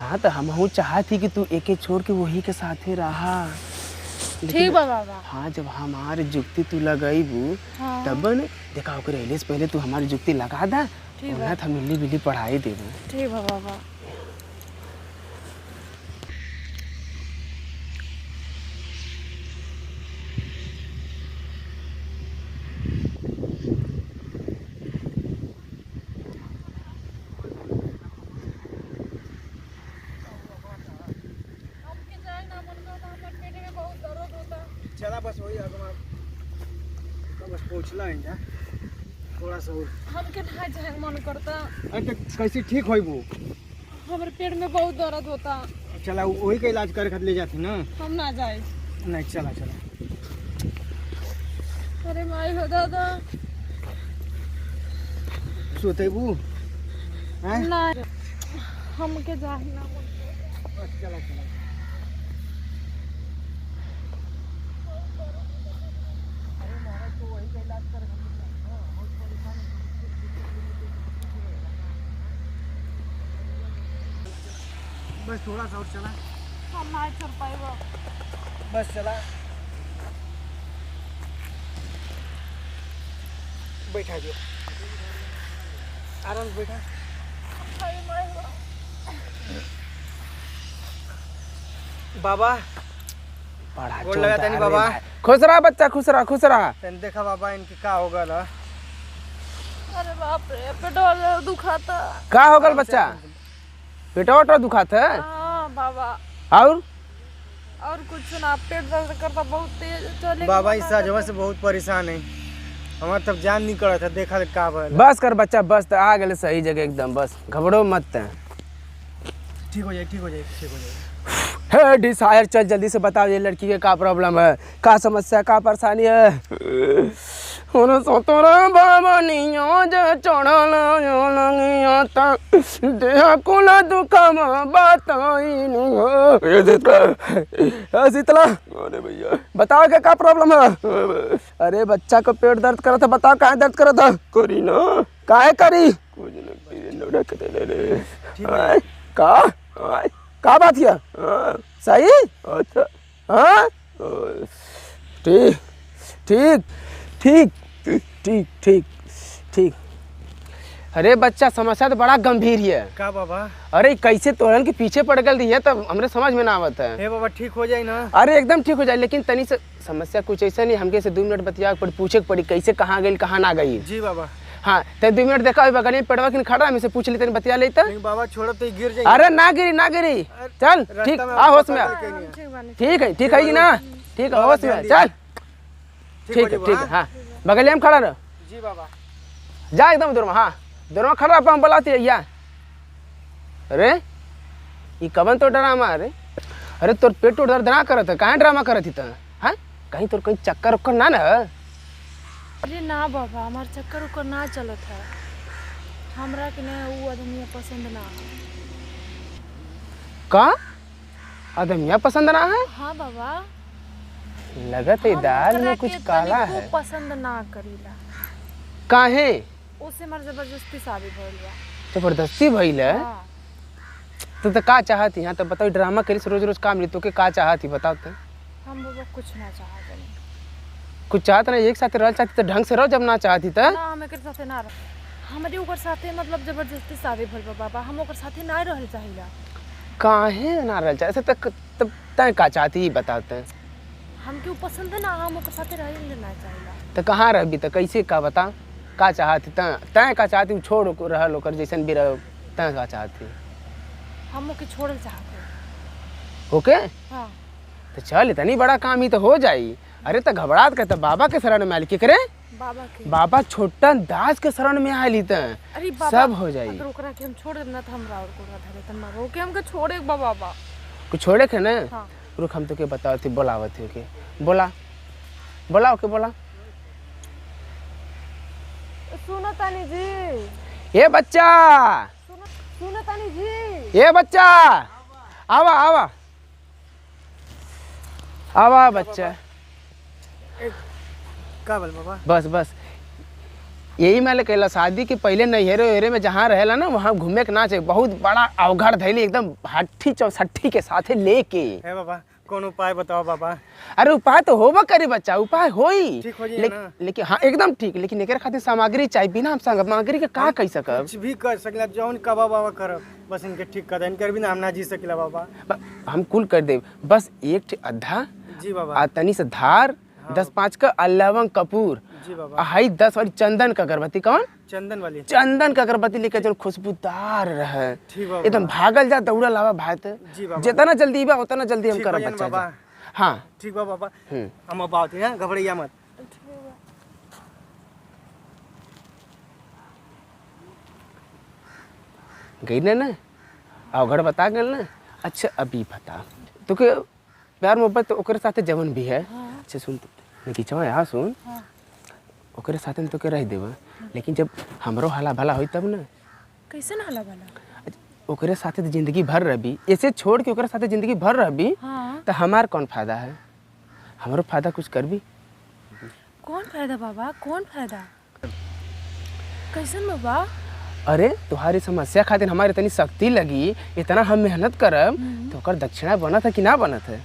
हाँ तो हम चाहती कि तू एके छोड़ के वही के साथे रहा। ठीक बा बाबा। हाँ जब हमारे जुक्ति तू लगईबू हाँ। तब न देखा ओकरे अइले से पहले तू हमारी जुक्ति लगा दा। ठीक बा। हम मिली बिली पढ़ाई देबू। ठीक बा बाबा। चला बस वही बस पहुँचला है जा थोड़ा सा और। हमके ना जाए मन करता। अरे तो कैसे ठीक होई वो? हमारे पेट में बहुत दर्द होता। चला वही का इलाज कर ले जाती ना। हम ना जाए। नहीं चला चला। अरे माई हो दादा। सोते बू हैं? ना हमके जाए ना मन बस चला चला। बस थोड़ा सा और चला। हम ना चल पाएगा। बस चला। बैठा दो आराम से बैठा। बाबा बड़ा गोड़ लगा तनी बाबा। खुश रहा बच्चा, खुश रहा खुश रहा। तन देखा बाबा इनकी का हो गल। अरे बाप रे पेट दुखाता। का हो गल बच्चा? पेटवा दुखाता है? हाँ बाबा। और कुछ ना, पेट दर्द करता बहुत तेज। चले बाबा इस साजवा से बहुत परेशान है। हमार तब जान नहीं करा था देखा का भइल। बस कर बच्चा बस, तो आ गए सही जगह एकदम। बस घबरो मत। ठीक हो जाए ठीक हो जाए ठीक हो जाए। हे डिसायर चल जल्दी से बता ये लड़की के का प्रॉब्लम है, का समस्या, का परेशानी है। उन सोतरा बाबा नियो जे चढ़ल यो लंगिया त देह कुल दुखम बताई नी। शीतला अरे भैया बताओ क्या का प्रॉब्लम है? अरे बच्चा को पेट दर्द करा था, बताओ काहे दर्द करा था? करी ना काहे करी? का बात है? सही अच्छा हाँ ठीक ठीक ठीक ठीक ठीक ठीक। अरे बच्चा समस्या तो बड़ा गंभीर है। का बाबा? अरे कैसे तोरन के पीछे पड़ गल रही है तब हमरे समझ में ना आवत है। हे बाबा ठीक हो जाए ना? अरे एकदम ठीक हो जाए, लेकिन तनी से समस्या कुछ ऐसा नहीं, हमके से 2 मिनट बतिया पड़ी, पूछे पड़ी कैसे कहाँ गई कहाँ ना गई। जी बाबा। हाँ तो 2 मिनट देखा बगल में पेड़वा के खड़ा, हमसे पूछ लेते बतिया लेते। बाबा छोड़ो तो गिर जाए। अरे ना गिरी ना गिरी, चल ठीक आ होश में। ठीक है कि ना? ठीक है होश में चल। ठीक है हाँ बगल में खड़ा रह। जी बाबा। जा एकदम दूर में। हाँ दूर में खड़ा हम बुलाती है। अरे ये कवन तो ड्रामा? अरे तोर पेट दर्द ना करत है, कहाँ ड्रामा करत ही? हाँ कहीं तोर कहीं चक्कर उक्कर ना ना? अरे ना बाबा हमार चक्कर उक्कर ना चलत है। हमरा के ना वो आदमी पसंद ना है। का आदमिया पसंद ना है? हाँ बाबा। लगत है दाल में कुछ काला है। पसंद ना करीला। काहे? उससे हमार जबरदस्ती शादी भइल बा। जबरदस्ती भइल है? हाँ। तो का चाहती? हाँ तो बताओ ड्रामा करी से रोज रोज काम ली तो के का चाहती बताओ तो। हम बाबा कुछ ना चाहते। कुछ चाहत ना एक साथ रह चाहती तो ढंग से रहो, जब ना चाहती तो ना हम एकर साथे ना रह। हमरे ओकर साथे मतलब जबरदस्ती शादी भइल बा बाबा। हम ओकर साथे ना रहल चाहिला। काहे ना रह चाहे तब तय का चाहती बताओ तो। हमके वो पसंद है ना, हम ओकर साथे रह ना चाहिला। तो कहाँ रहबी तो कैसे का बता का चाहती? तय का चाहती छोड़ रहल ओकर जैसन भी रह, तय का चाहती? हम ओके छोड़ल चाहते। ओके हाँ तो चल इतनी बड़ा काम ही तो हो जाई। अरे तो घबरात के तो बाबा के शरण में आली के करे? बाबा के बाबा छोटा दास के शरण में आली तो अरे बाबा सब हो जाई। अगर ओकरा के हम छोड़ देना तो हमरा और कोरा धरे त बाबा ओके हमके छोड़े बाबा। कुछ छोड़े के ना? हाँ। रुक हम तो के बतावती बोलावती ओके बोला बोला ओके बोला। सुनो तानी जी। ये बच्चा सुनो तानी जी। ये बच्चा आवा आवा आवा बच्चा। का बोल बाबा? बस बस यही मैं कहला शादी के पहले नैहरे वहेरे में जहाँ रहेला ना वहाँ घूमे के ना चाहिए। बहुत बड़ा अवघड़ धैली एकदम हट्ठी चौसट्ठी के साथे लेके। है बाबा कौन उपाय बताओ बाबा। अरे उपाय तो होबा करे बच्चा, उपाय होई ठीक हो जाइए ना। लेकिन हाँ एकदम ठीक, लेकिन एकरे खातिर सामग्री चाहिए। बिना हम सामग्री के का कह सकब? कुछ भी कर सकला जौन कबा बाबा करब बस इनके ठीक कर दे। इनकर भी ना हम ना जी सकिला बाबा। हम कुल कर देब, बस एक ठे अद्धा जी बाबा। आ तनी से धार 10-5 का लवंग कपूर जी बाबा। हाई 10 वाली चंदन का अगरबत्ती। कौन? चंदन वाली। चंदन का अगरबत्ती लेके जो खुशबूदार रहे ठीक बाबा। एकदम भागल जा दौड़ा लावा भात। जी बाबा। जितना जल्दी बा उतना जल्दी हम ठीक करब हो जाए बच्चा बाबा। हाँ ठीक बा बाबा। हम अब आते हैं, घबराइया मत। गई ना अवघड़ बता गल ना। अच्छा अभी बता तो के प्यार मोहब्बत ओकरे साथे जवन भी है। अच्छा सुन नतीजा यहाँ सुन। ओकरे साथे में तो के रह देव, लेकिन जब हमरो हला भला होई तब ना। कैसे ना हला भला? ओकरे साथे तो जिंदगी भर रहबी, ऐसे छोड़ के ओकरे साथे जिंदगी भर रहबी। हाँ। तो हमार कौन फायदा है? हमारो फायदा कुछ करबी। कौन फायदा बाबा, कौन फायदा? कैसन बाबा? अरे तुम्हारी समस्या खातिर हमारी इतनी शक्ति लगी, इतना हम मेहनत करब तो ओकर दक्षिणा बनत है कि ना बनत है?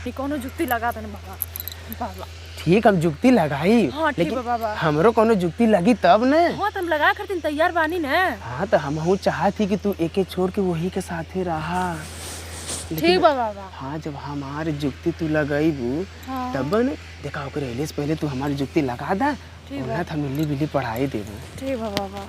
ये कोनो जुक्ति लगा तने बाबा। बाबा ठीक हम जुक्ति लगाई। हाँ, ठीक लेकिन बा बाबा। हमरो कोनो जुक्ति लगी तब न। हाँ तुम लगा कर तीन तैयार बानी ना। हाँ तो हम चाहती कि तू एक छोड़ के वही के साथे रहा। ठीक बा बाबा। हाँ जब हमारी जुक्ति तू लगाईबू हाँ। तब न देखा ओकरे अहले से पहले तू हमारी जुक्ति लगा दा। ठीक उन्हें हम मिली बिली पढ़ाई देबू। ठीक बा बाबा।